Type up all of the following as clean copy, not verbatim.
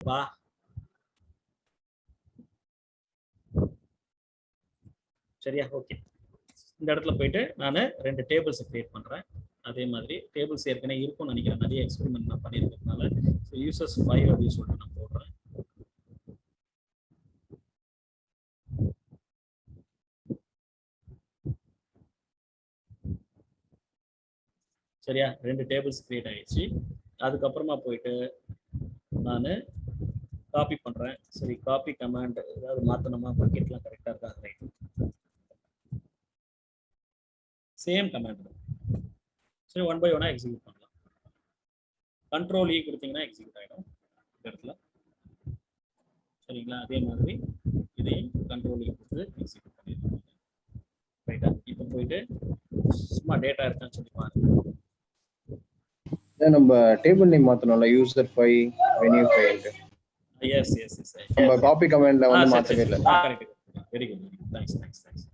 வா சரியா? ஓகே, இந்த இடத்துல போயிட்டு நான் 2 டேபிள்ஸ் கிரியேட் பண்றேன். அதே மாதிரி டேபிள்ஸ் ஏற்கனவே இருக்கும்னு நினைக்கிறேன், நிறைய எக்ஸ்பெரிமெண்ட் நான் பண்ணியிருக்கிறதுனால. ஸோ யூசர்ஸ் 5 அப்படின்னு சொல்லிட்டு நான் போடுறேன். சரியா? 2 டேபிள்ஸ் கிரியேட் ஆயிடுச்சு. அதுக்கப்புறமா போயிட்டு நான் காப்பி பண்றேன். சரி, காப்பி கமாண்ட் ஏதாவது மாத்தணுமா, பக்கெட்லாம் கரெக்டா இருக்கா? ரைட், சேம் கமாண்ட் தான். சரி, 1 by 1 எக்ஸிக்யூட் பண்ணலாம். கண்ட்ரோல் இ கொடுத்தீங்கன்னா எக்ஸிக்யூட் ஆகிடும் இந்த இடத்துல. சரிங்களா? அதே மாதிரி இதையும் கண்ட்ரோல் இ கொடுத்து எக்ஸிக்யூட் பண்ணிடலாம். ரைட்டா? இப்போ போயிட்டு சும்மா டேட்டா இருக்கான்னு சொல்லி பாருங்க. நம்ம டேபிள் நேம் மாத்தணும்ல, user 5 value 5. Yes yes yes, நம்ம காப்பி கமாண்ட்ல வந்து மாத்தவே இல்ல. Correct, very good, thanks thanks thanks.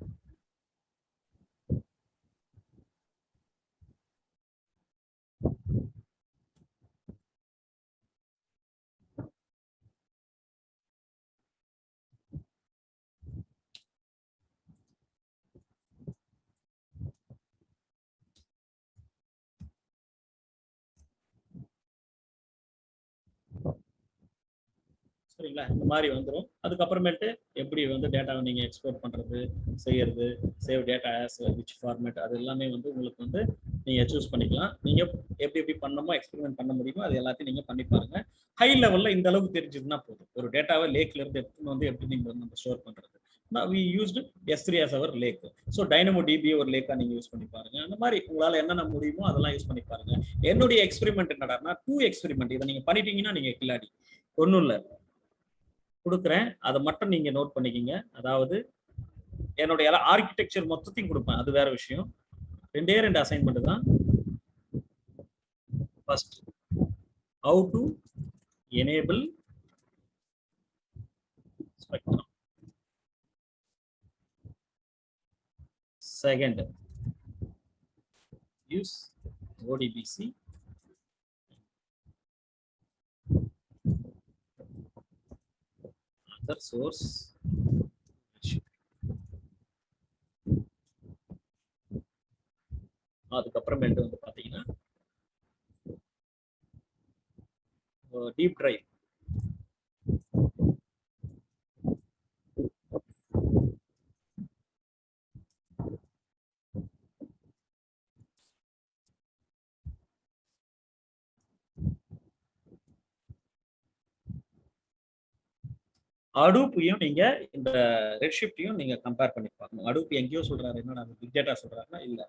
சரிங்களா? இந்த மாதிரி வந்துடும். அதுக்கப்புறமேட்டு எப்படி வந்து டேட்டாவை நீங்கள் எக்ஸ்போர்ட் பண்ணுறது, செய்யறது, save data as which format, அது எல்லாமே வந்து உங்களுக்கு வந்து நீங்கள் சூஸ் பண்ணிக்கலாம். நீங்கள் எப்படி எப்படி பண்ணணுமோ, எக்ஸ்பெரிமெண்ட் பண்ண முடியுமோ அது எல்லாத்தையும் நீங்கள் பண்ணி பாருங்கள். ஹை லெவலில் இந்த அளவுக்கு தெரிஞ்சதுன்னா போதும். ஒரு டேட்டாவை லேக்ல இருந்து எடுத்துன்னு வந்து எப்படி நீங்கள் வந்து நம்ம ஸ்டோர் பண்ணுறது. we used S3 as our lake. So DynamoDB ஒரு லேக்கா நீங்க யூஸ் பண்ணி பாருங்க. அந்த மாதிரி உங்களால என்னென்ன முடியுமோ அதெல்லாம் யூஸ் பண்ணி பாருங்க. என்னுடைய எக்ஸ்பெரிமெண்ட் என்னடான்னா 2 எக்ஸ்பெரிமெண்ட். இதை நீங்க பண்ணிட்டீங்கன்னா நீங்க கில்லாடி. ஒன்றும் இல்லை, கொடுக்குறேன், அதை மட்டும் நீங்க நோட் பண்ணிக்கிங்க. அதாவது என்னுடைய ஆர்கிடெக்சர் மொத்தத்தையும் கொடுப்பேன், அது வேற விஷயம். 2 அசைன்மெண்ட் தான். First, how to enable Spectrum. Second, use ODBC. Other source. அதுக்கப்புறமேட்டு வந்து பாத்தீங்கன்னா டீப் டிரைவ். அடூப்பையும் நீங்க இந்த ரெட்ஷிஃப்டையும் நீங்க கம்பேர் பண்ணி பார்க்கணும். அடூப் எங்கேயோ சொல்றாரு, என்னடா பிக் டேட்டா சொல்றாருன்னா இல்ல,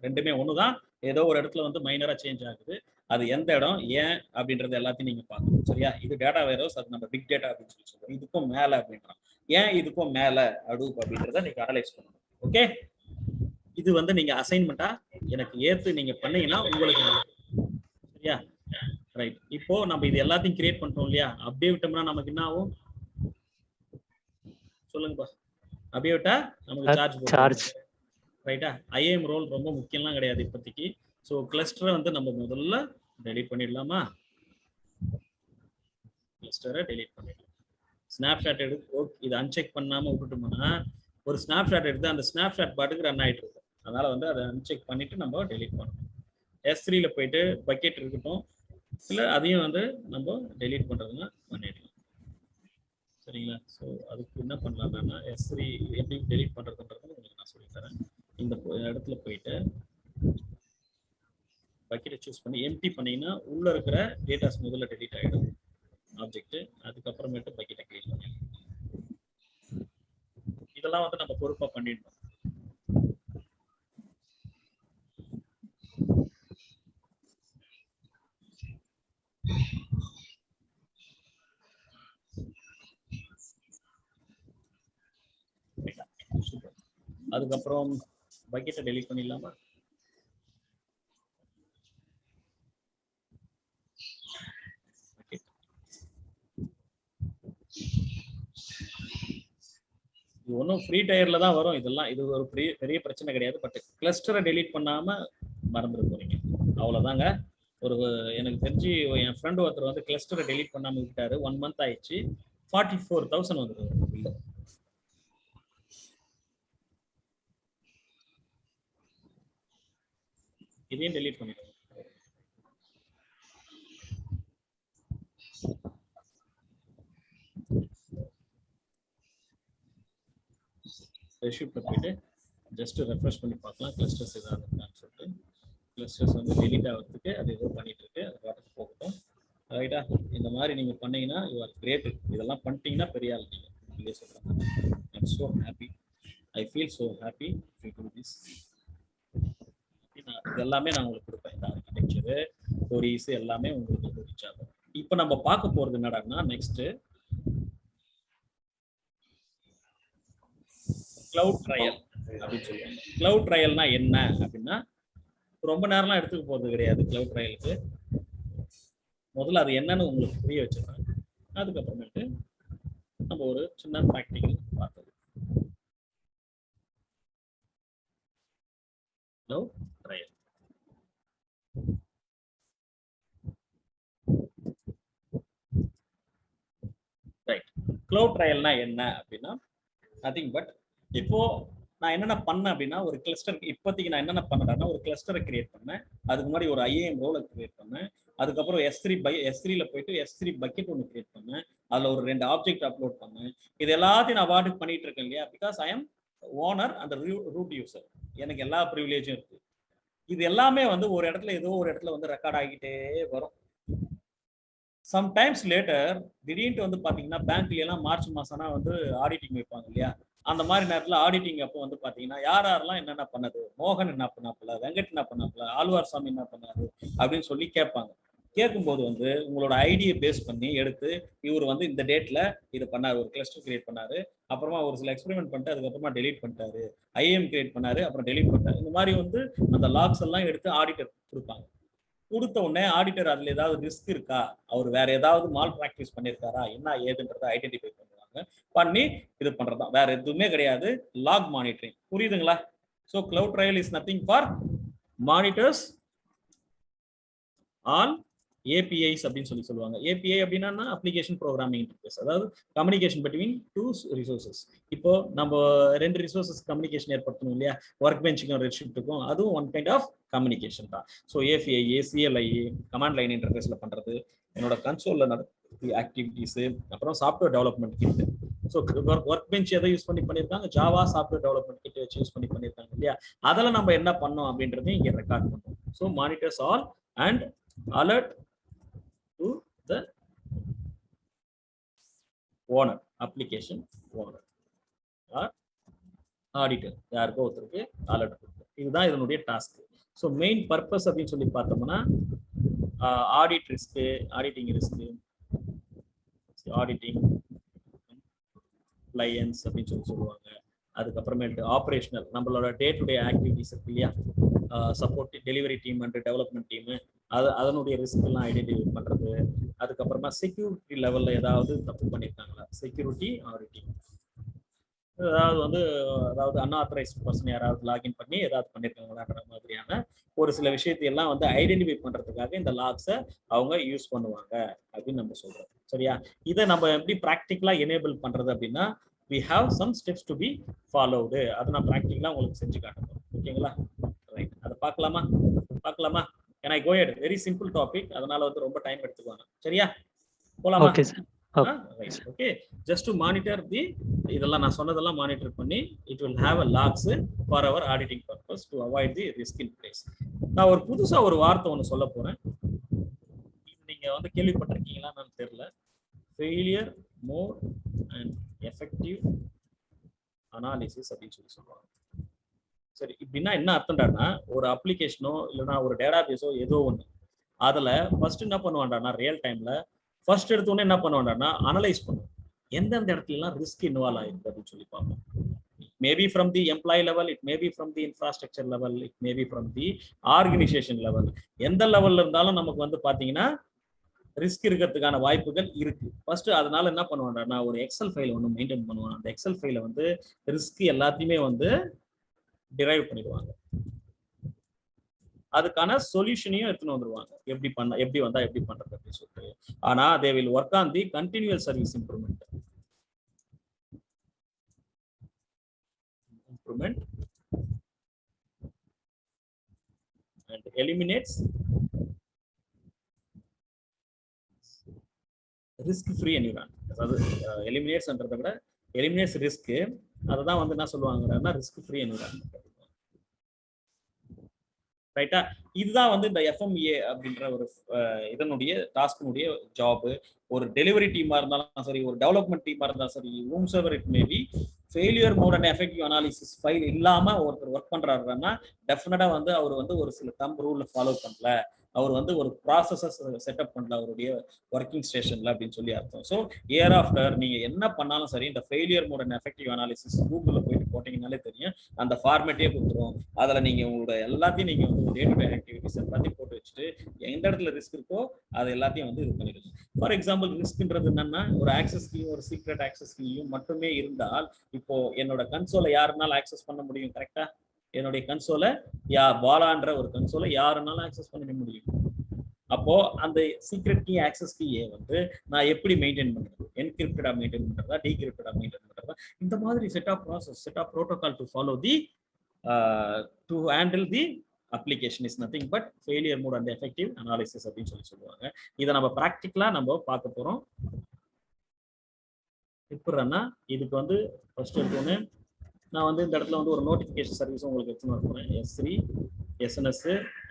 ரெண்டுமே ஒண்ணுதான். ஏதோ ஒரு இடத்துல வந்து மைனரா சேஞ்ச் ஆகுது. அது எந்த இடம், ஏன் அப்படின்றது எல்லாத்தையும் நீங்க பார்க்கணும். சரியா? இது டேட்டா வேரோஸ், அது நம்ம பிக் டேட்டா அப்படின்னு சொல்லி சொல்றோம். இதுக்கும் மேல அப்படின்றான். ஏன் இதுக்கும் மேல அடூப் அப்படின்றத நீங்க அனலைஸ் பண்ணணும். ஓகே, இது வந்து நீங்க அசைன்மெண்டா எனக்கு ஏத்து நீங்க பண்ணீங்கன்னா உங்களுக்கு சரியா? ரைட். இப்போ நம்ம இது எல்லாத்தையும் கிரியேட் பண்ணிட்டோம் இல்லையா? அப்படியே விட்டோம்னா நமக்கு என்ன ஆகும் சொல்லுங்கப்பா? அப்படியே விட்டா நமக்கு சார்ஜ் ரைட்டா? ஐஏஎம் ரோல் ரொம்ப முக்கியம்லாம் கிடையாது இப்போதைக்கு. ஸோ கிளஸ்டரை வந்து நம்ம முதல்ல டெலீட் பண்ணிடலாமா? கிளஸ்டரை டெலீட் பண்ணிடலாம். ஸ்னாப்ஷாட் எடுத்து இது அன்செக் பண்ணாம விட்டுட்டோம்னா ஒரு ஸ்னாப்ஷாட் எடுத்து அந்த ஸ்னாப்ஷாட் பாட்டுக்கு ரன் ஆகிட்டு இருக்கும். அதனால வந்து அதை அன்செக் பண்ணிட்டு நம்ம டெலீட் பண்ணணும். S3ல போயிட்டு பக்கெட் இருக்கட்டும், இல்லை அதையும் வந்து நம்ம டெலீட் பண்றதுன்னா பண்ணிடலாம். சரிங்களா? ஸோ அதுக்கு என்ன பண்ணலாம்னா S3 எப்படி டெலீட் பண்றதுன்றது உங்களுக்கு நான் சொல்லித்தரேன். இந்த இடத்துல போயிட்டு பக்கெட்டை சூஸ் பண்ணி எம்டி பண்ணீங்கன்னா உள்ள இருக்கிற டேட்டாஸ் முதல்ல டெலீட் ஆகிடும் ஆப்ஜெக்ட். அதுக்கப்புறமேட்டு பக்கெட்டை கிரியேட் பண்ணிடலாம். இதெல்லாம் வந்து நம்ம பொறுப்பா பண்ணிடணும். அதுக்கப்புறம் பக்கெட்டை டெலீட் பண்ணிடலாமா? இது ஒன்றும் ஃப்ரீ டயர்ல தான் வரும் இதெல்லாம். இது ஒரு பெரிய பிரச்சனை கிடையாது. பட் கிளஸ்டரை டெலீட் பண்ணாம மறந்துட போறீங்க, அவ்வளவுதாங்க. ஒரு எனக்கு தெரிஞ்சு என் ஃப்ரெண்ட் ஒருத்தர் வந்து கிளஸ்டரை டெலீட் பண்ணாம விட்டாரு. 1 month ஆயிடுச்சு. 44,000 வந்துருக்கு பில்லு. இதையும் டெலீட் பண்ணிடுங்க. ரெஷ்யூப்ல போயிட்டு ஜஸ்ட் ரெஃப்ரெஷ் பண்ணி பார்க்கலாம் கிளஸ்டர்ஸ் ஏதாவது இருக்கான்னு சொல்லிட்டு. கிளஸ்டர்ஸ் வந்து டெலீட் ஆகிறதுக்கு அது ஏதோ பண்ணிட்டு இருக்கு, அது வாட்டுக்கு போகட்டும். ரைட்டா? இந்த மாதிரி நீங்க பண்ணீங்கன்னா யூ ஆர் கிரேட். இதெல்லாம் பண்ணிட்டீங்கன்னா பெரிய ஆள் நீங்க. இல்லையே சொல்றாங்க. I am so happy. I feel so happy to to this. இது எல்லாமே நான் உங்களுக்கு கொடுப்பேன். இந்த ஆர்கிடெக்சர் ஸ்டோரிஸ் எல்லாமே உங்களுக்கு ரீச் ஆகும். இப்போ நம்ம பார்க்க போறது என்னடான்னா நெக்ஸ்ட் கிளவுட் ட்ரையல் அப்படின்னு சொல்லுவாங்க. கிளவுட் ட்ரையல்னா என்ன அப்படின்னா ரொம்ப நேரம்லாம் எடுத்துக்க போறது கிடையாது. கிளவுட் ட்ரையலுக்கு முதல்ல அது என்னன்னு உங்களுக்கு புரிய வச்சிருக்கேன். அதுக்கப்புறமேட்டு நம்ம ஒரு சின்ன ப்ராக்டிக்கல் பார்த்தது. Cloud trial right. கிளவுட் ட்ரையல்னா என்ன அப்படின்னா நதிங் பட் இப்போ நான் என்னென்ன பண்ணேன் அப்படின்னா ஒரு கிளஸ்டர் இப்போதைக்கு நான் என்னென்ன பண்ணேன்னா ஒரு கிளஸ்டரை கிரியேட் பண்ணேன். அதுக்கு முன்னாடி ஒரு IAM ரோலை கிரியேட் பண்ணேன். அதுக்கப்புறம் S3ல போயிட்டு S3 பக்கெட் ஒன்று கிரியேட் பண்ணேன். அதில் ஒரு 2 ஆப்ஜெக்ட் அப்லோட் பண்ணேன். இது எல்லாத்தையும் நான் வாட்டுக்கு பண்ணிட்டு இருக்கேன் இல்லையா? பிகாஸ் ஐ எம் ஓனர் அந்த ரூட் யூசர். எனக்கு எல்லா ப்ரிவிலேஜும் இருக்கு. இது எல்லாமே வந்து ஒரு இடத்துல ஏதோ ஒரு இடத்துல வந்து ரெக்கார்ட் ஆகிட்டே வரும். சம்டைம்ஸ் லேட்டர் திடீர்னு வந்து பார்த்தீங்கன்னா பேங்க்ல எல்லாம் மார்ச் மாசம்னா வந்து ஆடிட்டிங் வைப்பாங்க இல்லையா? அந்த மாதிரி நேரத்தில் ஆடிட்டிங் அப்போ வந்து பார்த்தீங்கன்னா யாரெல்லாம் என்னென்ன பண்ணது, மோகன் என்ன பண்ணாப்புல, வெங்கட் என்ன பண்ணாப்புல, ஆழ்வார் சாமி என்ன பண்ணாரு அப்படின்னு சொல்லி கேட்பாங்க. கேட்கும்போது வந்து உங்களோட ஐடியை பேஸ் பண்ணி எடுத்து இவர் வந்து இந்த டேட்ல இது பண்ணாரு, ஒரு கிளஸ்டர் கிரியேட் பண்ணாரு, அப்புறமா ஒரு சில எக்ஸ்பெரிமெண்ட் பண்ணிட்டு அதுக்கப்புறமா டெலீட் பண்ணிட்டாரு, IAM கிரியேட் பண்ணாரு, அப்புறம் டெலீட் பண்ணிட்டாரு. இந்த மாதிரி வந்து அந்த லாக்ஸ் எல்லாம் எடுத்து ஆடிட்டர் கொடுப்பாங்க. கொடுத்த உடனே ஆடிட்டர் அதுல ஏதாவது ரிஸ்க் இருக்கா, அவர் வேற ஏதாவது மால் பிராக்டிஸ் பண்ணியிருக்காரா, என்ன ஏதுன்றதை ஐடென்டிஃபை பண்ணுவாங்க. பண்ணி இது பண்றதா, வேற எதுவுமே கிடையாது. Log monitoring. புரியுதுங்களா? So cloud trail is nothing for monitors on APIs அப்படின்னு சொல்லுவாங்க. API அப்படின்னா அப்ளிகேஷன் ப்ரோக்ராமிங் இன்டர்ஃபேஸ், அதாவது கம்யூனிகேஷன் பிட்வீன் 2 ரிசோர்சஸ். இப்போ நம்ம 2 ரிசோர்சஸ் கம்யூனிகேஷன் ஏற்படுத்தணும் இல்லையா? ஒர்க் பெஞ்சுக்கும் ரெட்ஷிஃப்ட்டுக்கும், அதுவும் ஒன் கைண்ட் ஆஃப் கம்யூனிகேஷன் தான். So API, CLI, command line இன்டர்ஃபேஸ்ல பண்றது, என்னோட கன்சோல்ல நடக்கிற ஆக்டிவிட்டிஸ், அப்புறம் software development kit. So work bench எதை யூஸ் பண்ணியிருக்காங்க? ஜாவா சாஃப்ட்வேர் டெவலப்மெண்ட் கிட் வச்சு யூஸ் பண்ணியிருக்காங்க இல்லையா? அதில் நம்ம என்ன பண்ணோம் அப்படின்றதையும் இங்கே ரெக்கார்ட் பண்ணோம். So monitors all and alert to the owner, application owner or auditor, யாருக்கோ ஒருத்தருக்கு அலர்ட் கொடுக்கும். இதுதான் இதனுடைய டாஸ்க். ஸோ மெயின் பர்பஸ் அப்படின்னு சொல்லி பார்த்தோம்னா audit risk, auditing risk, auditing clients அப்படின்னு சொல்லுவாங்க. அதுக்கப்புறமேட்டு ஆப்ரேஷனல், நம்மளோட டே டு டே ஆக்டிவிட்டிஸ் இருக்கு இல்லையா? Support delivery team and development team, அதனுடைய ரிஸ்க் எல்லாம் ஐடென்டிஃபை பண்றது. அதுக்கப்புறமா செக்யூரிட்டி லெவல்ல ஏதாவது தப்பு பண்ணியிருக்காங்களா, செக்யூரிட்டி ஆடிட்டிங், அதாவது அன்ஆத்தரைஸ்ட் பர்சன் யாராவது லாகின் பண்ணி ஏதாவது பண்ணியிருக்காங்களான்ற மாதிரியான ஒரு சில விஷயத்தையெல்லாம் வந்து ஐடென்டிஃபை பண்றதுக்காக இந்த லாக்ஸை அவங்க யூஸ் பண்ணுவாங்க அப்படின்னு நம்ம சொல்றோம். சரியா? இதை நம்ம எப்படி ப்ராக்டிக்கலா எனேபிள் பண்றது அப்படின்னா we have some steps to be followed. அதை நான் ப்ராக்டிக்கலா உங்களுக்கு செஞ்சு காட்டுறோம். ஓகேங்களா? ரைட், அதை பார்க்கலாமா? Can I go ahead? Very simple topic, அதனால வந்து ரொம்ப டைம் எடுத்துக்குவாங்க. சரியா? போலாமா? Okay sir. Right, okay. Just to monitor இதெல்லாம் நான் சொன்னதெல்லாம் மானிட்டர் பண்ணி it will have a logs for our auditing purpose to avoid the risk in place. நான் ஒரு புதுசா ஒரு வார்த்தை ஒன்று சொல்ல போறேன். நீங்க வந்து கேள்விப்பட்டிருக்கீங்களான்னு தெரியல. Failure mode and effective analysis அப்படின்னு சொல்லுவாங்க. சரி, இப்படின்னா என்ன அர்த்தம்டானா, ஒரு அப்ளிகேஷனோ இல்லைன்னா ஒரு டேட்டாபேஸோ ஏதோ ஒன்று, அதில் ஃபர்ஸ்ட் என்ன பண்ணுவான்டானா ரியல் டைம்ல ஃபர்ஸ்ட் எடுத்தோன்னே என்ன பண்ணுவான்டானா அனலைஸ் பண்ணுவோம். எந்தெந்த இடத்துலலாம் ரிஸ்க் இன்வால்வ் ஆயிருக்கு அப்படின்னு சொல்லி பார்ப்போம். Maybe from the employee level, it maybe from the infrastructure level, it maybe from the organisation level. எந்த லெவல்ல இருந்தாலும் நமக்கு வந்து பார்த்தீங்கன்னா ரிஸ்க் இருக்கிறதுக்கான வாய்ப்புகள் இருக்கு. ஃபர்ஸ்ட் அதனால என்ன பண்ணுவாங்கன்னா ஒரு எக்ஸல் ஃபைல் ஒன்று மெயின்டைன் பண்ணுவாங்க. அந்த எக்ஸல் ஃபைல வந்து ரிஸ்க் எல்லாத்தையுமே வந்து டிரைவ் பண்ணிடுவாங்க. அதுக்கான சொல்யூஷனையும் எடுத்துன்னு வந்துருவாங்க, எப்படி வந்தா எப்படி பண்றது அப்படின்னு சொல்லிட்டு. ஆனா they will work on the continuous service improvement and eliminates risk free environment. அதாவது எலிமினேட்ஸ்ன்றதை விட எலிமினேட்ஸ் ரிஸ்க், அதை தான் வந்து என்ன சொல்லுவாங்கன்னா ரிஸ்க் ஃப்ரீ என்விரான்மெண்ட். ரைட்டா? இதுதான் வந்து இந்த எஃப்எம்ஏ அப்படின்ற ஒரு இதனுடைய டாஸ்கினுடைய ஜாப். ஒரு டெலிவரி டீமா இருந்தாலும் சரி, ஒரு டெவலப்மெண்ட் டீமா இருந்தாலும் சரி, rooms ever it maybe, failure mode and effective analysis file இல்லாம ஒருத்தர் ஒர்க் பண்றாருன்னா டெஃபினட்டா வந்து அவர் வந்து ஒரு சில தம்ப் ரூல் ஃபாலோ பண்ணல, அவர் வந்து ஒரு ப்ராசஸஸ் செட்டப் பண்ணல அவருடைய ஒர்க்கிங் ஸ்டேஷன்ல அப்படின்னு சொல்லி அர்த்தம். ஸோ இயர் ஆஃப்டர் நீங்க என்ன பண்ணாலும் சரி, இந்த failure mode and effective analysis கூகுள்ல போயிட்டு போட்டீங்கன்னாலே தெரியும், அந்த ஃபார்மேட்டே கொடுத்துரும். அதுல நீங்க உங்களோட எல்லாத்தையும் நீங்க வந்து டே டு டே ஆக்டிவிட்டிஸ் எல்லாத்தையும் போட்டு வச்சுட்டு எந்த இடத்துல ரிஸ்க் இருக்கோ அது எல்லாத்தையும் வந்து இது பண்ணிடுங்க. ஃபார் எக்ஸாம்பிள் ரிஸ்க்ன்றது என்னன்னா, ஒரு ஆக்சஸ் கீயும் ஒரு சீக்ரெட் ஆக்சஸ் கீயும் மட்டுமே இருந்தால், இப்போ என்னோட கன்சோலை யாருனாலும் ஆக்சஸ் பண்ண முடியும். கரெக்டா? என்னுடைய கன்சோலை பாலான்ற ஒரு கன்சோலை யாருனாலும் ஆக்சஸ் பண்ண முடியும். அப்போ அந்த சீக்ரெட் கீ ஆக்சஸ் கீயை வந்து நான் எப்படி மெயின்டைன் பண்றது? என்கிரிப்டடா மெயின்டைன் பண்றதா, டீகிரிப்டடா மெயின்டைன் பண்றதா? இந்த மாதிரி set of process, set of protocol to follow the to handle the application is nothing but failure mode and effective analysis அப்படின்னு சொல்லுவாங்க. இதை நம்ம ப்ராக்டிக்கலா நம்ம பார்க்க போறோம். எப்படின்னா, இதுக்கு வந்து ஃபர்ஸ்ட் எடுத்தோன்னே நான் வந்து இந்த இடத்துல வந்து ஒரு நோட்டிஃபிகேஷன் சர்வீஸ் உங்களுக்கு எடுத்துன்னு வர போறேன். S3 SNS,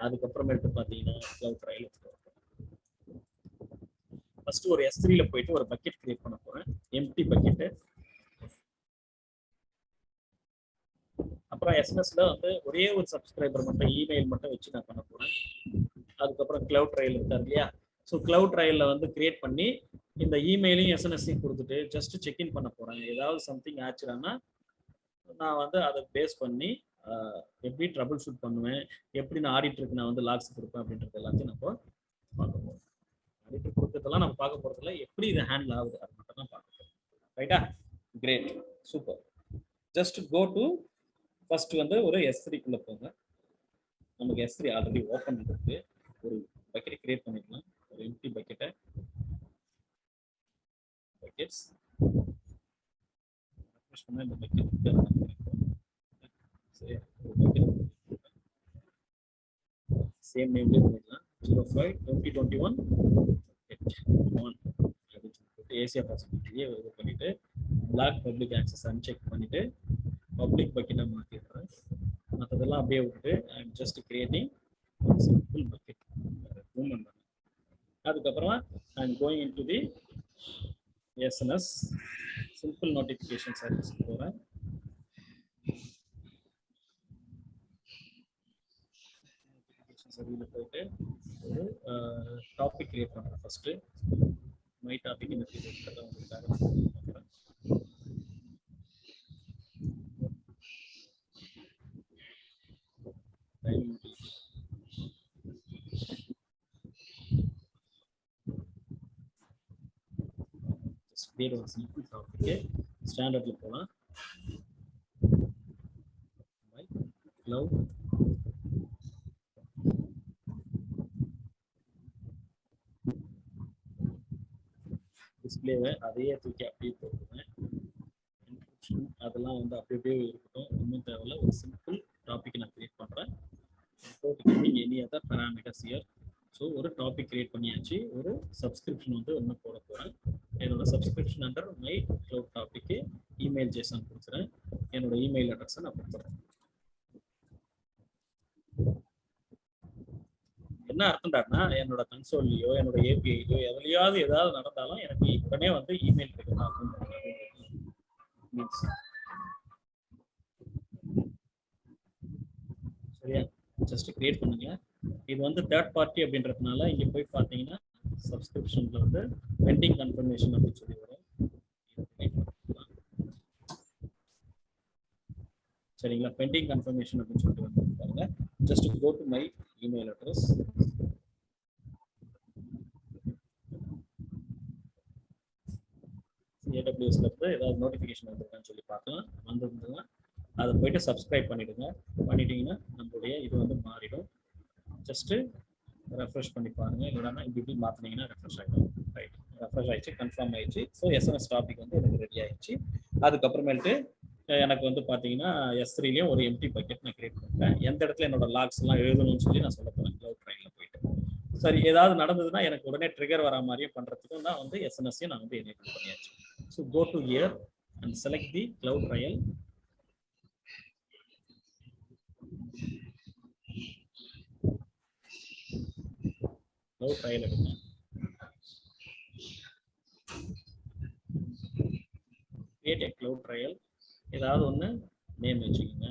அதுக்கப்புறமேட்டு பார்த்தீங்கன்னா கிளவுட் ட்ரையல். ஃபர்ஸ்ட் ஒரு S3ல போயிட்டு ஒரு பக்கெட் கிரியேட் பண்ண போறேன், எம்டி பக்கெட். அப்புறம் SNSல வந்து ஒரே ஒரு சப்ஸ்கிரைபர் மட்டும் இமெயில் மட்டும் வச்சு நான் பண்ண போறேன். அதுக்கப்புறம் கிளவுட் ட்ரையல் இருக்காரு இல்லையா? ஸோ கிளவுட் ட்ரையல்ல வந்து கிரியேட் பண்ணி இந்த இமெயிலையும் எஸ்என்எஸ்ஸையும் கொடுத்துட்டு ஜஸ்ட் செக்இன் பண்ண போறேன். ஏதாவது சம்திங் ஆச்சுன்னா நான் வந்து அதை பேஸ் பண்ணி எப்படி ட்ரபிள் ஷூட் பண்ணுவேன், எப்படி நான் ஆடிட்டருக்கு நான் வந்து லாக்ஸ் கொடுப்பேன் அப்படின்றது எல்லாத்தையும் நம்ம பார்க்க போறோம். ஆடிட்டர் கொடுத்ததெல்லாம் நம்ம பார்க்க போறதில்ல, எப்படி இது ஹேண்டில் ஆகுது அது மட்டும் தான் பார்க்க போறோம். ரைட்டா? Great, super. Just go to first வந்து ஒரு S3குள்ள போங்க. நமக்கு S3 ஆல்ரெடி ஓப்பன் இருக்கு. ஒரு பக்கெட் கிரியேட் பண்ணிக்கலாம், ஒரு எம்டி பக்கெட்டை. பக்கெட்ஸ் இந்த பக்கெட் சேம் நேம்லேயே பண்ணிக்கலாம். 05/2021 ஏசியா பாசிபிலிட்டியே இது பண்ணிட்டு பிளாக் பப்ளிக் ஆக்சஸ் அன்செக் பண்ணிட்டு பப்ளிக் பக்கெட்டை மாற்றிடுறேன். மற்றதெல்லாம் அப்படியே விட்டுட்டு I am just creating simple bucket movement பண்ணேன். அதுக்கப்புறமா I am going in to the SNS simple notification service போகிறேன். சர்வீஸில் போயிட்டு ஒரு டாபிக் கிரியேட் பண்ணுறேன். ஃபர்ஸ்ட்டு மை டாபிக் இந்த ஒரு சிம்பிள் டாபிக்கு ஸ்டாண்டர்ட்ல போகலாம். கிளவுட் டிஸ்பிளேவை அதையே தூக்கி அப்படியே போட்டுருவேன். அதெல்லாம் வந்து அப்படியே இருக்கட்டும், ஒன்றும் தேவையில்ல. ஒரு சிம்பிள் டாபிக் நான் கிரியேட் பண்ணுறேன். Any other parameters here. So ஒரு டாபிக் கிரியேட் பண்ணியாச்சு. ஒரு சப்ஸ்கிரிப்ஷன் வந்து ஒன்று போட போகிறேன். என்னோட subscription under my cloud topic email JSON கொடுத்துறேன். என்னோட இமெயில் அட்ரஸை நான் கொடுத்துறேன். என்ன அர்த்தம்டாருன்னா, என்னோட கன்சோல்லையோ என்னோட ஏபிஐலையோ எதுலையாவது ஏதாவது நடந்தாலும் எனக்கு உடனே வந்து இமெயில் கிடைக்கும். சரியா? ஜஸ்ட் கிரியேட் பண்ணுங்க. இது வந்து தேர்ட் பார்ட்டி அப்படின்றதுனால இங்கே போய் பார்த்தீங்கன்னா சப்ஸ்கிரிப்ஷன்ல வந்து பெண்டிங் கன்ஃபர்மேஷன் அப்படின்னு சொல்லி வரும். சரிங்களா? பெண்டிங் கன்ஃபர்மேஷன் அப்படின்னு சொல்லிட்டு வந்து பாருங்க. Just go to my email address. AWSல இருந்து ஏதாவது நோட்டிஃபிகேஷன் வந்திருக்கான்னு சொல்லி பார்க்கலாம். வந்திருந்ததுன்னா அதை போயிட்டு சப்ஸ்கிரைப் பண்ணிடுங்க. பண்ணிட்டீங்கன்னா நம்மளுடைய இது வந்து மாறிடும். ஜஸ்ட்டு ரெஃப்ரெஷ் பண்ணி பாருங்க. இல்லைன்னா இப்படி மாற்றினீங்கன்னா ரெஃப்ரெஷ் ஆகிடும். ரைட், ரெஃப்ரெஷ் ஆயிடுச்சு, கன்ஃபார்ம் ஆயிடுச்சு. ஸோ எஸ்என்எஸ் டாபிக் வந்து எனக்கு ரெடி ஆயிடுச்சு. அதுக்கப்புறமேட்டு எனக்கு வந்து பார்த்தீங்கன்னா S3லயும் ஒரு எம்டி பக்கெட் நான் கிரியேட் பண்ணுறேன். எந்த இடத்துல என்னோட லாக்ஸ் எல்லாம் எழுதணும்னு சொல்லி நான் சொல்ல போகிறேன் க்ளவுட் ட்ரைனில் போயிட்டு. சரி, ஏதாவது நடந்ததுன்னா எனக்கு உடனே ட்ரிகர் வர மாதிரியும் பண்ணுறதுக்கும் தான் வந்து எஸ்என்எஸ்ஸையும் நான் வந்து எனேபிள் பண்ணியாச்சு. So go to here and select the cloud trail. Cloud trail எடுங்க. Create a cloud trail. ஏதாவது ஒன்று நேம் வச்சுக்கோங்க.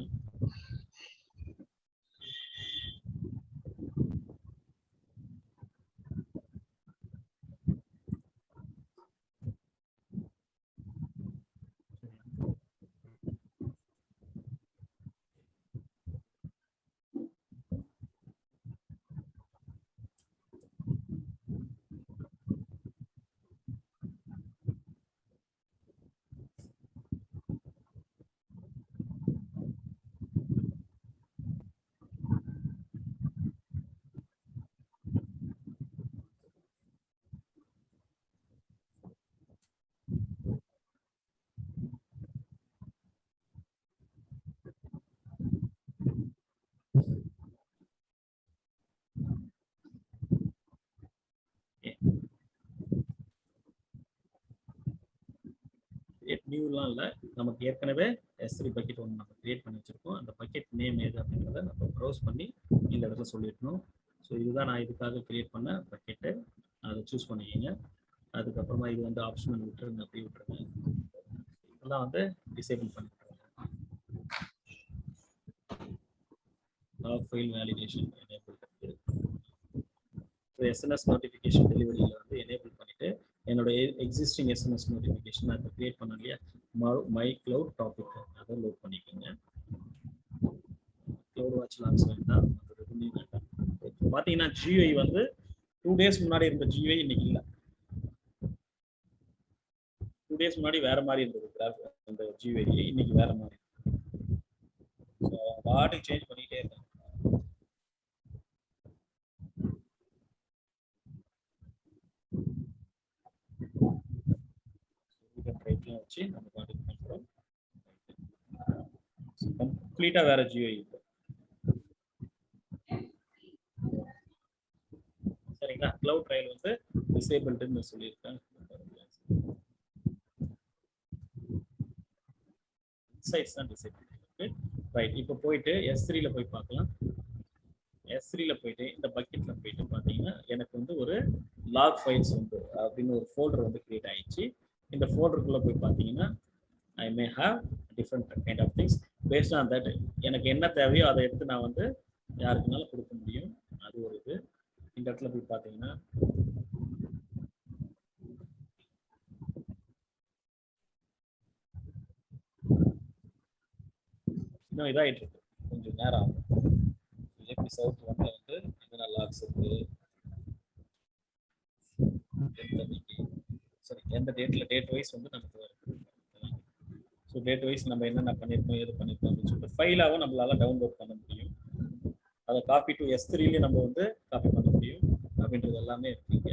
நியூலாம் இல்லை, நமக்கு ஏற்கனவே S3 பக்கெட் ஒன்று நம்ம கிரியேட் பண்ணி வச்சிருக்கோம். அந்த பக்கெட் நேம் எது அப்படிங்கிறத நம்ம ப்ரௌஸ் பண்ணி இந்த இடத்துல சொல்லிடணும். ஸோ இதுதான் நான் இதுக்காக கிரியேட் பண்ண பக்கெட்டு, அதை சூஸ் பண்ணிக்கிங்க. அதுக்கப்புறமா இது வந்து ஆப்ஷனல் விட்டுருங்க, அப்படி விட்டுருங்க. இதெல்லாம் வந்து டிசேபிள் பண்ணிவிட்டுருங்க. லாக் ஃபைல் வேலிடேஷன் எனேபிள் இருக்குது. ஸோ எஸ்என்எஸ் நோட்டிஃபிகேஷன் டெலிவரியில் வந்து எனேபிள் பண்ணிவிட்டு என்னோட எக்ஸிஸ்டிங் எஸ்என்எஸ் நோட்டிஃபிகேஷன் நான் இப்போ கிரியேட் பண்ண இல்லையா, மை க்ளவுட் டாபிக், அதை லோட் பண்ணிக்கோங்க. க்ளவுட் வாட்ச் லாக்ஸ் வேண்டாம், அது எதுவுமே வேண்டாம். பார்த்தீங்கன்னா GUI வந்து 2 days முன்னாடி இருந்த GUI இன்னைக்கு இல்லை. 2 days முன்னாடி வேற மாதிரி இருந்தது கிராஃப், அந்த GUI இன்னைக்கு வேற மாதிரி. பாடி சேஞ்ச் பண்ணிட்டே இருக்காங்க. ரைட்லாம் வச்சு நம்ம பாடி பண்ணுறோம். கம்ப்ளீட்டாக வேற GUI இப்போ. சரிங்களா, க்ளவுட் ட்ரையல் வந்து டிசேபிள்டுன்னு சொல்லியிருக்கேன். சைட்ஸ் தான் டிசேபிள் இருக்கு. ரைட், இப்போ போயிட்டு S3ல போய் பார்க்கலாம். S3ல போயிட்டு இந்த பக்கெட்ல போயிட்டு பார்த்தீங்கன்னா எனக்கு வந்து ஒரு லாக் ஃபைல்ஸ் வந்து அப்படின்னு ஒரு ஃபோல்டர் வந்து கிரியேட் ஆயிடுச்சு. இந்த ஃபோல்டருக்குள்ள போய் பார்த்தீங்கன்னா I may have different kind of things. Paste on that எனக்கு என்ன தேவையோ அதை எடுத்து நான் வந்து யாருக்குனாலும் கொடுக்க முடியும். அது ஒரு இது. இந்த இடத்துல போய் பார்த்தீங்கன்னா இன்னும் இதாகிட்டு இருக்கு, கொஞ்சம் நேரம் ஆகும். ஏபி சவுத் ஒன்ல வந்து என்னென்ன லாக்ஸ் இருக்கு, சரி எந்த டேட்ல டேட் வைஸ் வந்து நமக்கு வருது. ஸோ டேட் வைஸ் நம்ம என்னென்ன பண்ணியிருக்கோம், எது பண்ணியிருக்கோம் அப்படின்னு சொல்லிட்டு ஃபைலாகவும் நம்மளால டவுன்லோட் பண்ண முடியும். அதை காப்பி டு S3லயும் நம்ம வந்து காப்பி பண்ண முடியும் அப்படின்றது எல்லாமே இருக்குங்க.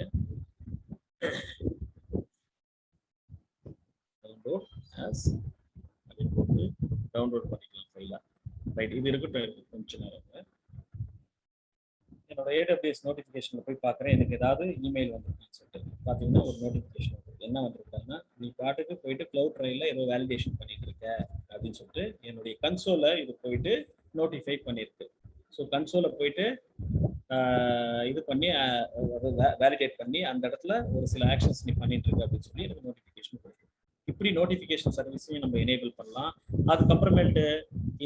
டவுன்லோட் ஆஸ் அப்படின்னு போட்டு டவுன்லோட் பண்ணிக்கலாம் ஃபைலா. ரைட், இது இருக்கட்டும் கொஞ்சம் நேரம். என்னோட AWS நோட்டிஃபிகேஷனில் போய் பார்க்குறேன், எனக்கு ஏதாவது இமெயில் வந்துருக்குன்னு சொல்லிட்டு பார்த்தீங்கன்னா ஒரு நோட்டிஃபிகேஷன் என்ன வந்திருக்காங்கன்னா, நீ பாட்டுக்கு போயிட்டு க்ளவுட் ட்ரையலில் ஏதோ வேலிடேஷன் பண்ணிட்டு இருக்க அப்படின்னு சொல்லிட்டு என்னுடைய கன்சோலை இது போயிட்டு நோட்டிஃபை பண்ணியிருக்கு. ஸோ கன்சோலை போயிட்டு இது பண்ணி வேலிடேட் பண்ணி அந்த இடத்துல ஒரு சில ஆக்ஷன்ஸ் நீ பண்ணிட்டு இருக்க அப்படின்னு சொல்லி எனக்கு நோட்டிஃபிகேஷன் கொடுக்கும். இப்படி நோட்டிஃபிகேஷன் சர்வீஸையும் நம்ம எனேபிள் பண்ணலாம். அதுக்கப்புறமேட்டு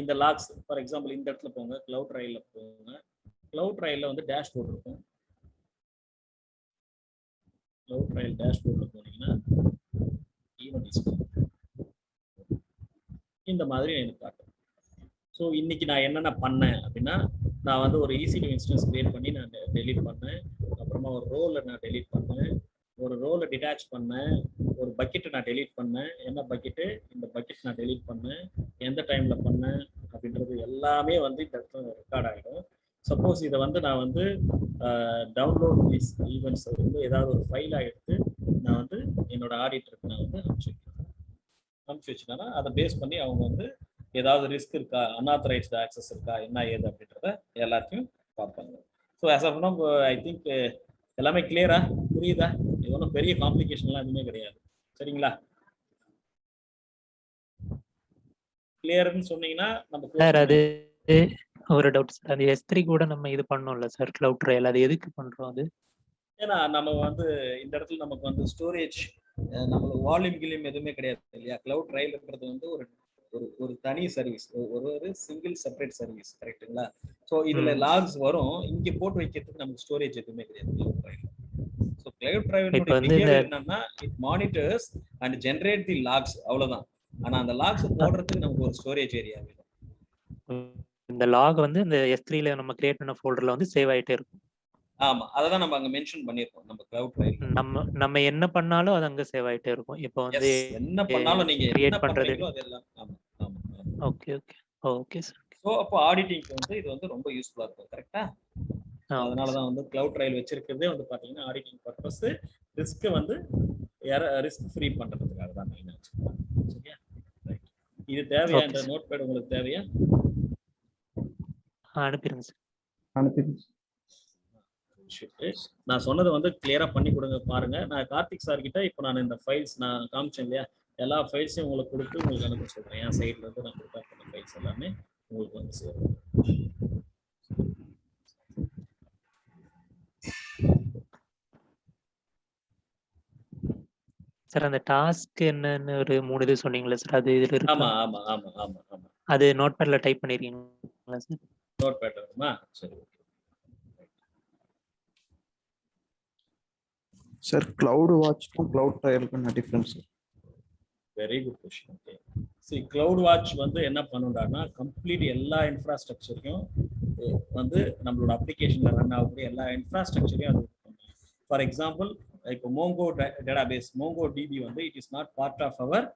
இந்த லாக்ஸ், ஃபார் எக்ஸாம்பிள் இந்த இடத்துல போங்க, க்ளவுட் ட்ரையலில் போங்க. க்ளவுட் ட்ரையலில் வந்து டேஷ்போர்ட் இருக்கும். க்ளவுட் ட்ரையல் டேஷ்போர்டில் போனீங்கன்னா ஈவென்ட் ஹிஸ்டரி இந்த மாதிரி எனக்கு காட்டும். ஸோ இன்னைக்கு நான் என்னென்ன பண்ணேன் அப்படின்னா, நான் வந்து ஒரு EC2 இன்ஸ்டன்ஸ் கிரியேட் பண்ணி நான் டெலீட் பண்ணேன். அப்புறமா ஒரு ரோலை நான் டெலீட் பண்ணேன், ஒரு ரோலை டிட்டாச் பண்ணேன், ஒரு பக்கெட்டை நான் டெலீட் பண்ணேன். என்ன பக்கெட்டு, இந்த பக்கெட் நான் டெலீட் பண்ணேன், எந்த டைமில் பண்ணேன் அப்படின்றது எல்லாமே வந்து இந்த இடத்துல ரெக்கார்ட் ஆகிடும். சப்போஸ் இதை வந்து நான் வந்து டவுன்லோட் திஸ் ஈவெண்ட்ஸ் வந்து ஏதாவது ஒரு ஃபைலாக எடுத்து நான் வந்து என்னோட ஆடிட்டருக்கு நான் வந்து அனுப்பிச்சு வச்சுட்டேன்னா அதை பேஸ் பண்ணி அவங்க வந்து ஏதாவது ரிஸ்க் இருக்கா, அன்ஆத்தரைஸ்டு ஆக்சஸ் இருக்கா, என்ன ஏது அப்படின்றத எல்லாத்தையும் பார்ப்பாங்க. So as of now I think எல்லாமே கிளியரா புரியுதா? இது ஒன்றும் பெரிய காம்ப்ளிகேஷன்லாம் எதுவுமே கிடையாது. சரிங்களா? கிளியர்னு சொன்னீங்கன்னா நம்ம சார் அது ஒரு டவுட் சார், அது S3 கூட நம்ம இது பண்ணோம்ல சார் கிளவுட் ட்ரையல், அது எதுக்கு பண்றோம் அது? ஏன்னா நம்ம வந்து இந்த இடத்துல நமக்கு வந்து ஸ்டோரேஜ் நம்மளுக்கு வால்யூம் கிலியம் எதுவுமே கிடையாது இல்லையா? கிளவுட் ட்ரையல்ன்றது வந்து ஒரு ஒரு ஒரு தனி சர்வீஸ், ஒரு சிங்கிள் செப்பரேட் சர்வீஸ், கரெக்ட்டுங்களா? ஸோ இதுல லாக்ஸ் வரும், இங்க போட்டு வைக்கிறதுக்கு நமக்கு ஸ்டோரேஜ் எதுவுமே கிடையாது கிளவுட் ட்ரையல். ஸோ கிளவுட் ட்ரையலுடைய பிஹேவியர் என்னன்னா it monitors and generate the logs, அவ்வளவுதான். ஆனா அந்த லாக்ஸ் போடுறதுக்கு நமக்கு ஒரு ஸ்டோரேஜ் ஏரியா வேணும். இந்த லாக் வந்து இந்த S3ல நம்ம கிரியேட் பண்ண ஃபோல்டர்ல வந்து சேவ் ஆயிட்டே இருக்கும். ஆமா, அததான் நம்ம அங்க மென்ஷன் பண்ணிருக்கோம் நம்ம கிளவுட் ட்ரையல். நம்ம என்ன பண்ணாலும் அது அங்க சேவ் ஆயிட்டே இருக்கும். இப்போ வந்து என்ன பண்ணாலும் நீங்க கிரியேட் என்ன பண்றது பண்றீங்களோ அதெல்லாம். ஆமா ஆமா. Okay okay okay sir. So அப்போ ஆடிட்டிங்க்கு வந்து இது வந்து ரொம்ப யூஸ்ஃபுல்லா இருக்கும், கரெக்ட்டா? அதனாலதான் வந்து கிளவுட் ட்ரையல் வச்சிருக்கிறதே வந்து பாத்தீங்கன்னா ஆடிட்டிங் பர்பஸ், ரிஸ்க் வந்து ரிஸ்க் ஃப்ரீ பண்றதுக்காக தான் மெயினா வச்சிருக்கோம். சரியா? ரைட். இது தேவையா? இந்த நோட் பேட் உங்களுக்கு தேவையா? அனுப்பிடுங்க சார். அனுப்பிடுங்க. நான் சொன்னதை வந்து கிளியரா பண்ணி கொடுங்க பாருங்க. நான் கார்த்திக் சார் கிட்ட இப்போ நான் இந்த ஃபைல்ஸ் நான் காமிச்சேன் இல்லையா, எல்லா ஃபைல்ஸையும் உங்களுக்கு கொடுத்து உங்களுக்கு அனுப்ப சொல்றேன். என் சைட்ல இருந்து நான் ப்ரிப்பேர் பண்ண ஃபைல்ஸ் எல்லாமே உங்களுக்கு வந்து சேரும். சார் அந்த டாஸ்க் என்னன்னு ஒரு 3 இது சொன்னீங்களா சார், அது இதுல இருக்கு? ஆமா ஆமா ஆமா ஆமா ஆமா. அது நோட்பேட்ல டைப் பண்ணிருக்கீங்களா சார்? நோட்பேட் இருக்குமா? சரி. சார் கிளவுட் வாட்ச்க்கும் கிளவுட் ட்ரையலுக்கும் என்ன difference? Very good question. Okay, see cloud watch வந்து என்ன பண்ணுடான்னா கம்ப்ளீட் எல்லா இன்ஃப்ராஸ்ட்ரக்சரையும் வந்து நம்மளோட அப்ளிகேஷன்ல ரன் ஆகக்கூடிய எல்லா இன்ஃப்ராஸ்ட்ரக்சரையும் அது பண்ணும். ஃபார் எக்ஸாம்பிள் இப்போ மோங்கோ டேட்டாபேஸ், மோங்கோ டிபி வந்து it is not part of our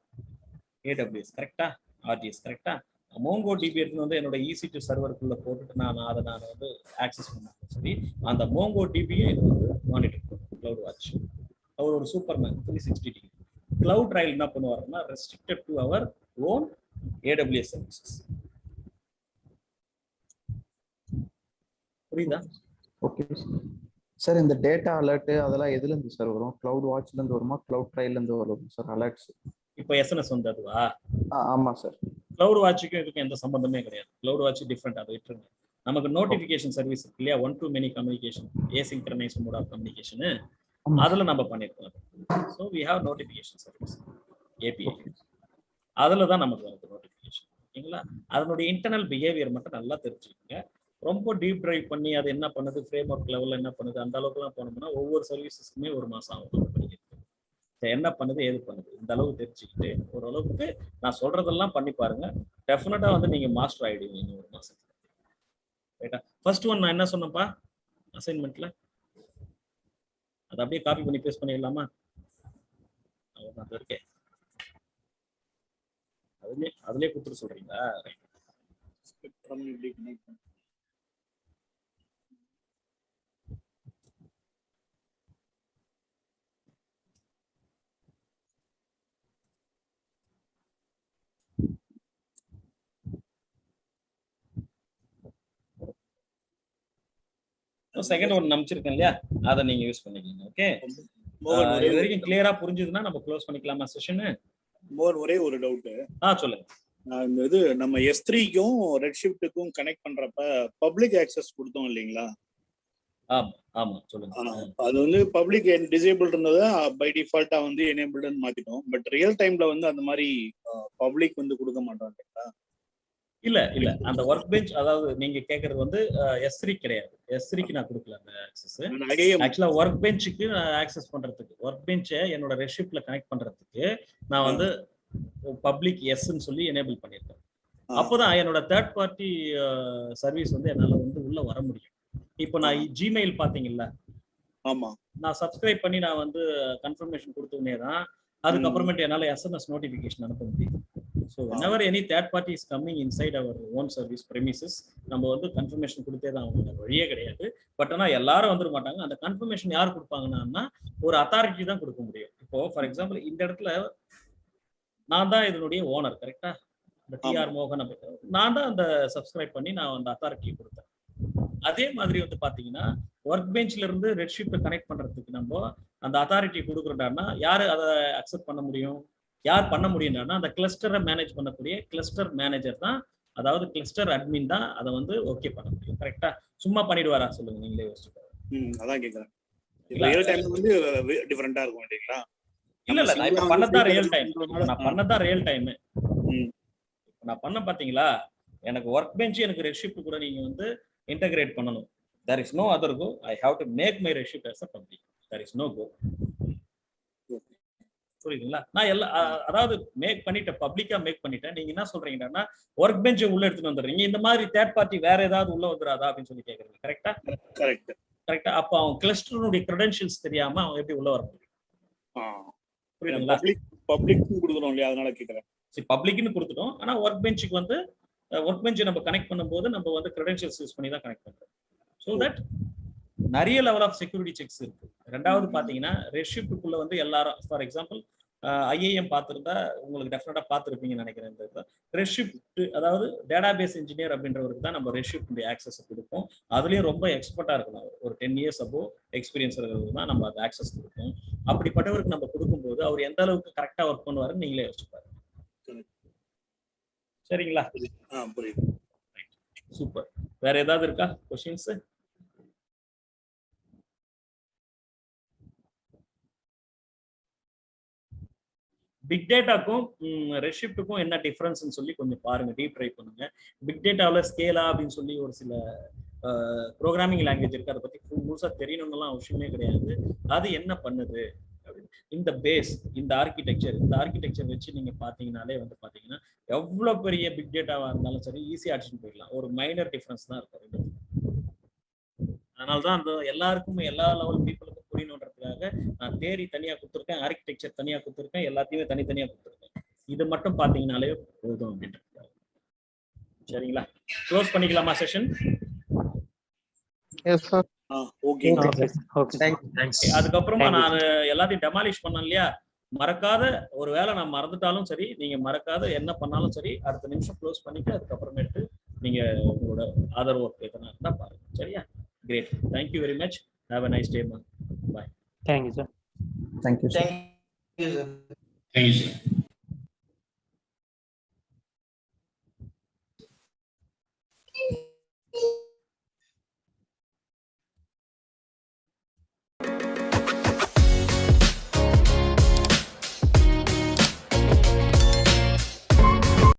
AWS, கரெக்டா? RDS, கரெக்டா? மோங்கோ டிபி எடுத்து வந்து என்னோட EC2 சர்வருக்குள்ள போட்டுட்டு நான் வந்து ஆக்சஸ் பண்ணேன். சரி, அந்த மோங்கோ டிபியும் இது வந்து மானிட்டர் பண்ணும் கிளவுட் வாட்ச். அவர் ஒரு சூப்பர்மேன் 360 டிகிரி. கிளவுட் ட்ரையல் என்ன பண்ணுவாருன்னா ரெஸ்ட்ரிக்டட் டு அவர் ஓன் AWS சர்வீசஸ். புரியுதா? Okay sir. இந்த டேட்டா அலர்ட் அதெல்லாம் எதுல இருந்து சார் வரும்? கிளவுட் வாட்ச்ல இருந்து வருமா, கிளவுட் ட்ரையல்ல இருந்து வரும் சார் அலர்ட்ஸ்? இப்போ SMS வந்து அதுவா? ஆமா சார். கிளவுட் வாட்சுக்கும் இதுக்கும் எந்த சம்பந்தமே கிடையாது. கிளவுட் வாட்ச் டிஃப்ரெண்ட், அதை விட்டுருங்க. நமக்கு நோட்டிஃபிகேஷன் சர்வீஸ் இருக்கு இல்லையா, one to many communication, asynchronous mode of communication, அதுல நம்ம பண்ணிருக்கோம். So we have notification service API, அதுல தான் நமக்கு வருது நோட்டிஃபிகேஷன். ஓகேங்களா? அதனுடைய இன்டர்னல் பிஹேவியர் மட்டும் நல்லா தெரிஞ்சுக்கோங்க. ரொம்ப டீப் டிரைவ் பண்ணி அது என்ன பண்ணுது, ஃப்ரேம் ஒர்க் லெவலில் என்ன பண்ணுது, அந்த அளவுக்குலாம் போனோம்னா ஒவ்வொரு சர்வீசஸ்க்குமே 1 மாசம் ஆகும் படிக்கிறது. என்ன பண்ணுது ஏது பண்ணுது இந்த அளவு தெரிஞ்சுக்கிட்டு ஓரளவுக்கு நான் சொல்றதெல்லாம் பண்ணி பாருங்க. டெஃபினட்டா வந்து நீங்க மாஸ்டர் ஆயிடுவீங்க இன்னும் 1 மாசம். ரைட்டா? ஃபர்ஸ்ட் ஒன் நான் என்ன சொன்னப்பா அசைன்மெண்ட்ல, அதை அப்படியே காப்பி பண்ணி பேஸ்ட் பண்ணிடலாமா? அவ்வளோதான் இருக்கே, அதுலயே கொடுத்துட்டு சொல்றீங்களா? செகண்ட் ஒன் நம்பிச்சிருக்கேன் இல்லையா, அதை நீங்க யூஸ் பண்ணிக்கீங்க. ஓகே, இது வரைக்கும் கிளியரா புரிஞ்சதுன்னா நம்ம க்ளோஸ் பண்ணிக்கலாமா செஷனு? ஒரே ஒரு டவுட். சொல்லுங்க. இந்த இது நம்ம S3க்கும் ரெட்ஷிஃப்ட்டுக்கும் கனெக்ட் பண்றப்ப பப்ளிக் ஆக்சஸ் கொடுத்தோம் இல்லைங்களா? ஆமா ஆமா, சொல்லுங்க. அது வந்து பப்ளிக் டிசேபிள் இருந்ததை பை டிஃபால்ட்டா வந்து எனேபிள்னு மாத்திட்டோம். பட் ரியல் டைம்ல வந்து அந்த மாதிரி பப்ளிக் வந்து கொடுக்க மாட்டோம் இல்லைங்களா? இல்ல அந்த ஒர்க் பெஞ்ச், அதாவது நீங்க கேக்குறது வந்து S3 கிடையாது. S3க்கு நான் கொடுக்கல அந்த ஆக்சஸ். ஆக்சுவலா ஒர்க் பெஞ்சுக்கு நான் ஆக்சஸ் பண்றதுக்கு, ஒர்க் பெஞ்சை என்னோட ரெட்ஷிஃப்ட்ல கனெக்ட் பண்றதுக்கு நான் வந்து பப்ளிக் எஸ்ன்னு சொல்லி எனேபிள் பண்ணிருக்கேன். அப்போதான் என்னோட தேர்ட் பார்ட்டி சர்வீஸ் வந்து என்னால வந்து உள்ள வர முடியும். இப்போ நான் ஜிமெயில் பாத்தீங்கல்ல, ஆமா, நான் சப்ஸ்கிரைப் பண்ணி நான் வந்து கன்ஃபர்மேஷன் கொடுத்தோடனே தான் அதுக்கப்புறமேட்டு என்னால எஸ்எம்எஸ் நோட்டிபிகேஷன் அனுப்ப முடியும். So whenever any third party is coming inside our own service premises, நம்ம வந்து கன்ஃபர்மேஷன் கொடுத்தே தான் அவங்க வழியே கிடையாது. பட் ஆனால் எல்லாரும் வந்துட மாட்டாங்க. அந்த கன்ஃபர்மேஷன் யார் கொடுப்பாங்கன்னா ஒரு அத்தாரிட்டி தான் கொடுக்க முடியும். இப்போ ஃபார் எக்ஸாம்பிள் இந்த இடத்துல நான் தான் இதனுடைய ஓனர், கரெக்டா? இந்த டிஆர் மோகன் நான் தான் அந்த சப்ஸ்கிரைப் பண்ணி நான் அந்த அத்தாரிட்டியை கொடுத்தேன். அதே மாதிரி வந்து பாத்தீங்கன்னா ஒர்க் பெஞ்ச்ல இருந்து ரெட்ஷீட்டை கனெக்ட் பண்றதுக்கு நம்ம அந்த அத்தாரிட்டி கொடுக்குறோம்னா யாரு அதை அக்செப்ட் பண்ண முடியும்? யார் பண்ண முடியும்னா அந்த கிளஸ்டரை மேனேஜ் பண்ணக்கூடிய கிளஸ்டர் மேனேஜர் தான், அதாவது கிளஸ்டர் அட்மின் தான் அதை வந்து ஓகே பண்ண முடியும். கரெக்டா? சும்மா பண்ணிடுவாரா சொல்லுங்க, நீங்களே யோசிச்சு. அதான் கேக்குறேன். ரியல் டைம் வந்து டிஃபரண்டா இருக்கும் இல்லைங்களா? இல்ல நான் இப்ப பண்ணதான் ரியல் டைம். நான் பண்ணதான் ரியல் டைம். நான் பண்ண பாத்தீங்களா, எனக்கு ஒர்க் பெஞ்ச் எனக்கு ரெட்ஷிஃப்ட் கூட நீங்க வந்து இன்டகிரேட் பண்ணணும். there is no other go. I have to make my redshift as a public. There is no go. புரியுதுங்களா? நான் எல்லாம் அதாவது மேக் பண்ணிட்டேன், பப்ளிக்கா மேக் பண்ணிட்டேன். நீங்க என்ன சொல்றீங்கன்னா ஒர்க் பெஞ்ச் உள்ள எடுத்துட்டு வந்துடுறீங்க, இந்த மாதிரி தேர்ட் பார்ட்டி வேற ஏதாவது உள்ள வந்துடாதா அப்படின்னு சொல்லி கேக்குறீங்க. கரெக்டா? கரெக்டா. அப்ப அவன் கிளஸ்டருடைய கிரெடென்ஷியல்ஸ் தெரியாம அவன் எப்படி உள்ள வர முடியும்? புரியுதுங்களா? பப்ளிக் கொடுத்துறோம் இல்லையா, அதனால கேக்குறேன். சரி, பப்ளிக்னு கொடுத்துட்டோம். ஆனா ஒர்க் பெஞ்சுக்கு வந்து ஒர்க் பெஞ்சை நம்ம கனெக்ட் பண்ணும்போது நம்ம வந்து கிரெடென்ஷியல்ஸ் யூஸ் பண்ணி தான் கனெக்ட் பண்றோம். ஸோ தட் நிறைய லெவல் ஆஃப் செக்யூரிட்டி செக்ஸ் இருக்கு. ரெண்டாவது பாத்தீங்கன்னா ரெட்ஷிஃப்ட்டுக்குள்ள வந்து எல்லாரும் ஃபார் எக்ஸாம்பிள் ஐஏஎம் பார்த்துருந்தா உங்களுக்கு டெஃபினட்டா பார்த்துருப்பீங்கன்னு நினைக்கிறேன். இந்த ரெட்ஷிஃப்ட் அதாவது டேட்டாபேஸ் இன்ஜினியர் அப்படின்றவருக்கு தான் நம்ம ரெட்ஷிஃப்ட் ஆக்சஸ் கொடுப்போம். அதுலயும் ரொம்ப எக்ஸ்பர்ட்டா இருக்கணும், ஒரு 10 years அபோ எக்ஸ்பீரியன்ஸ் இருக்கிறது தான் நம்ம அது ஆக்சஸ் கொடுப்போம். அப்படிப்பட்டவருக்கு நம்ம கொடுக்கும்போது அவர் எந்த அளவுக்கு கரெக்டா ஒர்க் பண்ணுவாருன்னு நீங்களே யோசிச்சுப்பாரு. சரிங்களா? சூப்பர். வேற ஏதாவது இருக்கா கொஸ்டின்ஸ்? பிக் டேட்டாக்கும் ரெட்ஷிஃப்ட்டுக்கும் என்ன டிஃபரன்ஸ்னு சொல்லி கொஞ்சம் பாருங்க, டீப் ட்ரை பண்ணுங்க. பிக் டேட்டாவில் ஸ்கேலா அப்படின்னு சொல்லி ஒரு சில ப்ரோக்ராமிங் லாங்குவேஜ் இருக்கு, அதை பத்தி முழுசா தெரியணும்லாம் அவசியமே கிடையாது. அது என்ன பண்ணுது அப்படின்னு இந்த பேஸ், இந்த ஆர்கிடெக்சர் வச்சு நீங்க பாத்தீங்கன்னாலே வந்து பாத்தீங்கன்னா எவ்வளவு பெரிய பிக் டேட்டாவா இருந்தாலும் சரி ஈஸியா அடிச்சுட்டு போயிடலாம். ஒரு மைனர் டிஃபரன்ஸ் தான் இருக்கும். அதனால்தான் அந்த எல்லாருக்கும் எல்லா லெவல் பீப்புளுக்கும் புரியணுன்றதுக்காக நான் தேரி தனியா கொடுத்துருக்கேன், ஆர்கிடெக்சர் தனியா கொடுத்துருக்கேன், எல்லாத்தையுமே தனித்தனியா கொடுத்துருக்கேன். இது மட்டும் பாத்தீங்கன்னாலே போதும் அப்படின்ட்டு. சரிங்களா? க்ளோஸ் பண்ணிக்கலாமா செஷன்? அதுக்கப்புறமா நான் எல்லாத்தையும் டெமாலிஷ் பண்ணேன் இல்லையா, மறக்காத ஒரு வேளை நான் மறந்துட்டாலும் சரி, நீங்க மறக்காத என்ன பண்ணாலும் சரி அடுத்த நிமிஷம் க்ளோஸ் பண்ணிட்டு அதுக்கப்புறமேட்டு நீங்க உங்களோட அதர் ஒர்க் எதனா இருந்தா பாருங்க. சரியா? Great. Thank you very much. Have a nice day, man. Bye. Thank you, sir. Thank you, sir. Thank you, sir.